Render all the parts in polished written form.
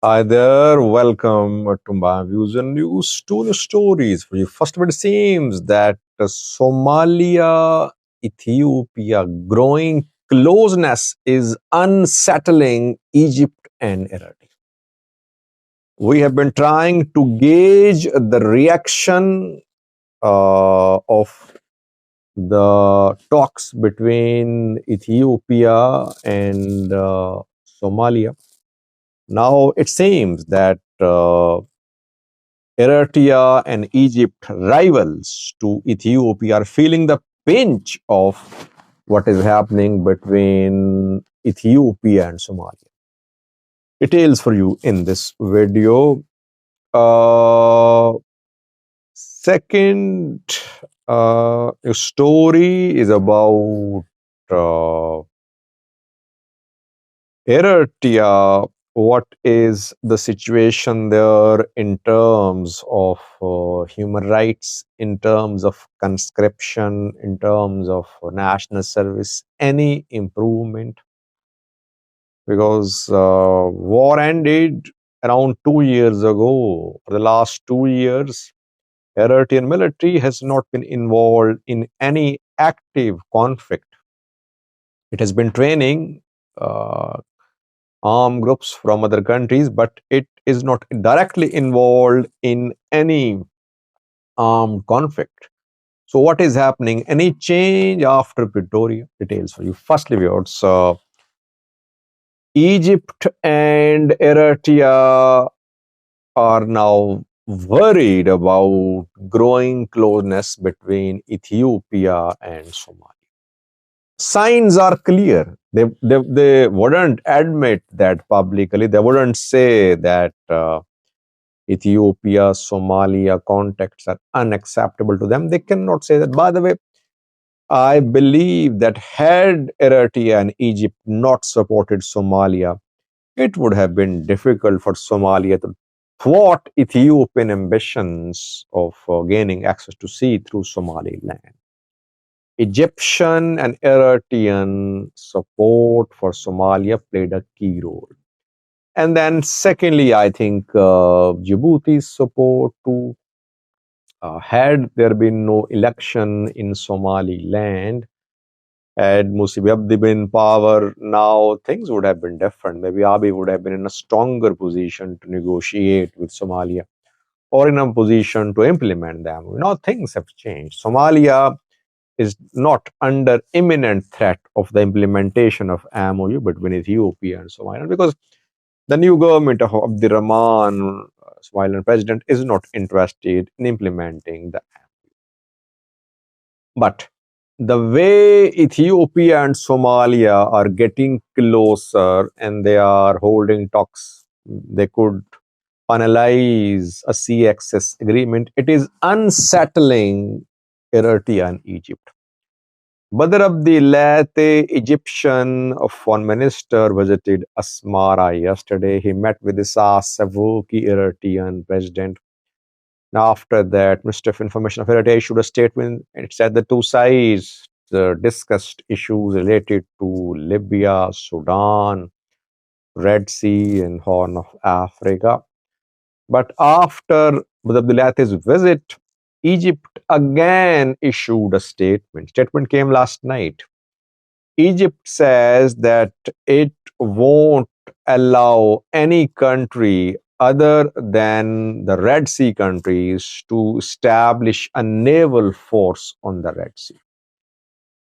Hi there, welcome to my views and news two stories for you. First of all, it seems that Somalia, Ethiopia growing closeness is unsettling Egypt and Eritrea. We have been trying to gauge the reaction of the talks between Ethiopia and Somalia. Now it seems that Eritrea and Egypt, rivals to Ethiopia, are feeling the pinch of what is happening between Ethiopia and Somalia. Details for you in this video. Second story is about Eritrea. What is the situation there in terms of human rights, in terms of conscription, in terms of national service? Any improvement? Because war ended around 2 years ago. For the last 2 years, Eritrean military has not been involved in any active conflict. It has been training armed groups from other countries, but it is not directly involved in any armed conflict. So, what is happening? Any change after Pretoria? Details for you. Firstly, viewers, Egypt and Eritrea are now worried about growing closeness between Ethiopia and Somalia. Signs are clear. They wouldn't admit that publicly. They wouldn't say that Ethiopia, Somalia contacts are unacceptable to them. They cannot say that. By the way, I believe that had Eritrea and Egypt not supported Somalia, it would have been difficult for Somalia to thwart Ethiopian ambitions of gaining access to sea through Somaliland. Egyptian and Eritrean support for Somalia played a key role. And then, secondly, I think Djibouti's support too. Had there been no election in Somaliland, had Musabi Abdi been in power, now things would have been different. Maybe Abiy would have been in a stronger position to negotiate with Somalia or in a position to implement them. Now things have changed. Somalia is not under imminent threat of the implementation of MOU between Ethiopia and Somalia because the new government of Abdirahman, Somalian president, is not interested in implementing the. But the way Ethiopia and Somalia are getting closer and they are holding talks, they could finalize a sea access agreement. It is unsettling Eritrea and Egypt. Badr Abdilate, Egyptian foreign minister, visited Asmara yesterday. He met with Isaias Afwerki, Eritrean president. Now, after that, Minister of Information of Eritrea issued a statement. It said the two sides discussed issues related to Libya, Sudan, Red Sea, and Horn of Africa. But after Abdulate's visit, Egypt again issued a statement. Statement came last night. Egypt says that it won't allow any country other than the Red Sea countries to establish a naval force on the Red Sea.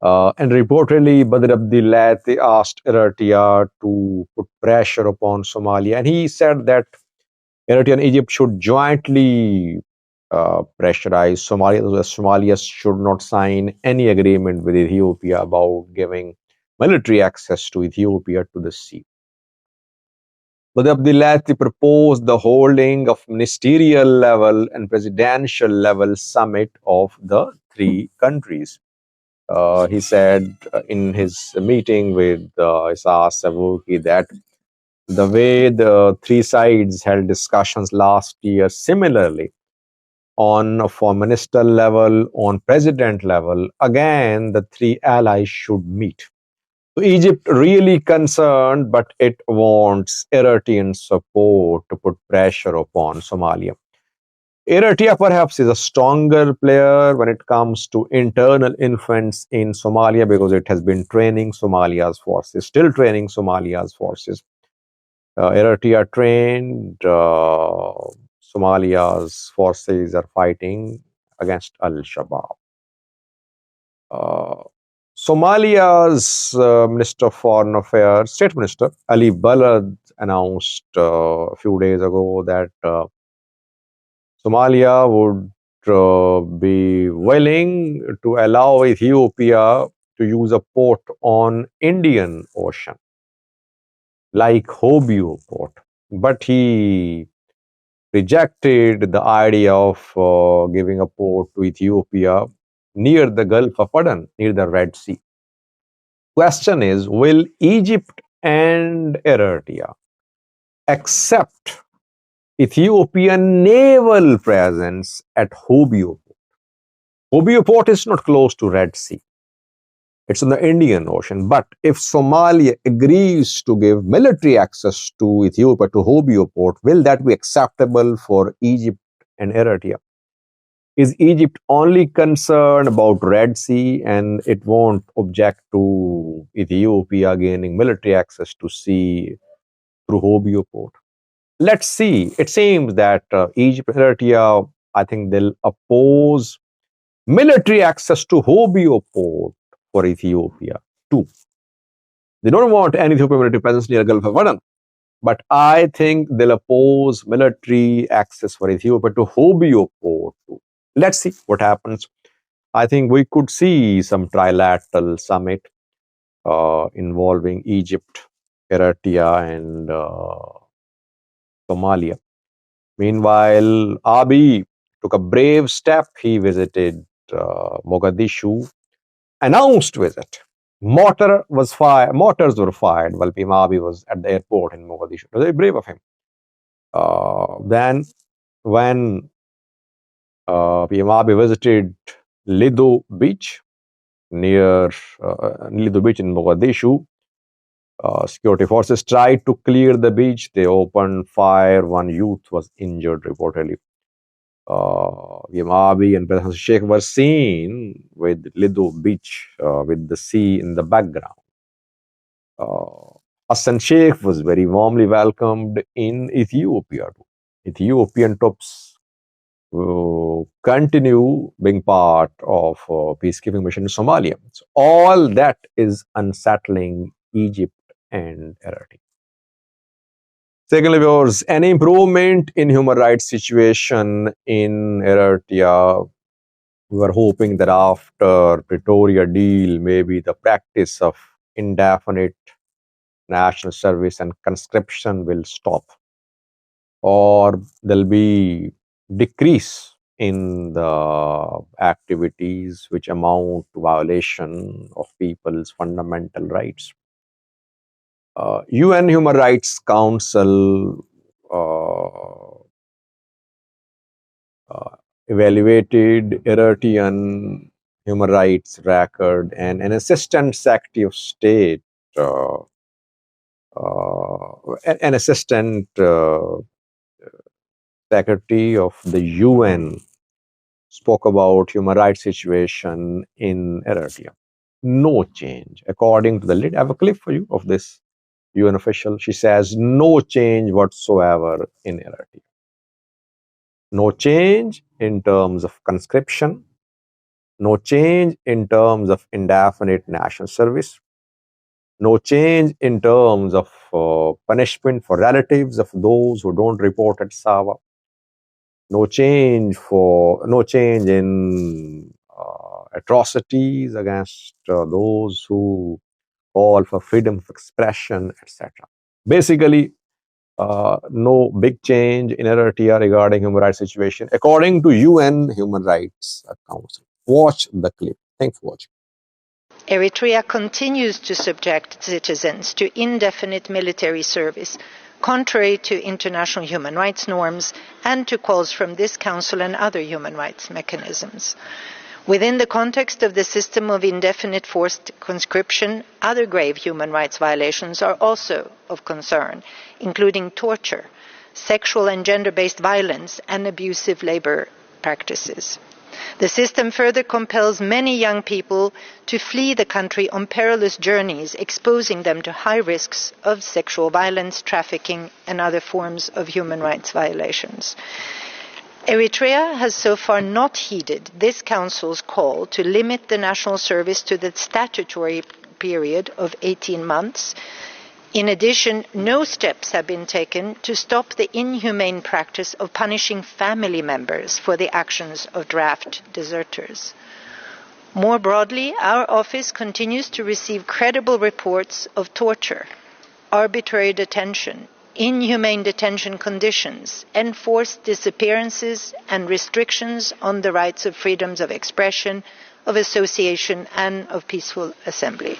And reportedly, Badr Abdilati asked Eritrea to put pressure upon Somalia. And he said that Eritrea and Egypt should jointly pressurize Somalia. Somalia should not sign any agreement with Ethiopia about giving military access to Ethiopia to the sea. But Abdulati proposed the holding of ministerial level and presidential level summit of the three countries. He said in his meeting with Isaias Afwerki that the way the three sides held discussions last year similarly on foreign minister level, on president level, again, the three allies should meet. So Egypt really concerned, but it wants Eritrean support to put pressure upon Somalia. Eritrea perhaps is a stronger player when it comes to internal influence in Somalia because it has been training Somalia's forces, still training Somalia's forces. Eritrea trained, Somalia's forces are fighting against Al-Shabaab. Uh, Somalia's Minister of Foreign Affairs, State Minister Ali Balad, announced a few days ago that Somalia would be willing to allow Ethiopia to use a port on Indian Ocean, like Hobyo port. But he rejected the idea of giving a port to Ethiopia near the Gulf of Aden, near the Red Sea. Question is, will Egypt and Eritrea accept Ethiopian naval presence at Hobyo port? Hobyo port is not close to Red Sea. It's in the Indian Ocean. But if Somalia agrees to give military access to Ethiopia, to Hobyo port, will that be acceptable for Egypt and Eritrea? Is Egypt only concerned about Red Sea and it won't object to Ethiopia gaining military access to sea through Hobyo port? Let's see. It seems that Egypt and Eritrea, I think they'll oppose military access to Hobyo port for Ethiopia too. They don't want any Ethiopian military presence near Gulf of Aden. But I think they'll oppose military access for Ethiopia to Hobyo port too. Let's see what happens. I think we could see some trilateral summit involving Egypt, Eritrea, and Somalia. Meanwhile, Abiy took a brave step. He visited Mogadishu, announced visit. Mortars were fired while Abiy was at the airport in Mogadishu. It was very brave of him. Then, when Abiy visited Lido Beach, near Lido Beach in Mogadishu, security forces tried to clear the beach. They opened fire. One youth was injured, reportedly. Abiy and President Sheikh were seen with Lido Beach with the sea in the background. Hassan Sheikh was very warmly welcomed in Ethiopia. Ethiopian troops continue being part of peacekeeping mission in Somalia. So all that is unsettling Egypt and Eritrea. Secondly, viewers, any improvement in human rights situation in Eritrea? We were hoping that after Pretoria deal, maybe the practice of indefinite national service and conscription will stop, or there'll be decrease in the activities which amount to violation of people's fundamental rights. UN Human Rights Council evaluated Eritrean human rights record, and an assistant secretary of state, an assistant secretary of the UN spoke about human rights situation in Eritrea. No change. According to the lead, I have a clip for you of this UN official. She says no change whatsoever in Eritrea. No change in terms of conscription. No change in terms of indefinite national service. No change in terms of punishment for relatives of those who don't report at Sawa. No change in atrocities against those who call for freedom of expression, etc. Basically, no big change in Eritrea regarding human rights situation, according to UN Human Rights Council. Watch the clip. Thanks for watching. Eritrea continues to subject citizens to indefinite military service, contrary to international human rights norms and to calls from this Council and other human rights mechanisms. Within the context of the system of indefinite forced conscription, other grave human rights violations are also of concern, including torture, sexual and gender-based violence, and abusive labor practices. The system further compels many young people to flee the country on perilous journeys, exposing them to high risks of sexual violence, trafficking, and other forms of human rights violations. Eritrea has so far not heeded this Council's call to limit the national service to the statutory period of 18 months. In addition, no steps have been taken to stop the inhumane practice of punishing family members for the actions of draft deserters. More broadly, our office continues to receive credible reports of torture, arbitrary detention, inhumane detention conditions, enforced disappearances, and restrictions on the rights of freedoms of expression, of association, and of peaceful assembly.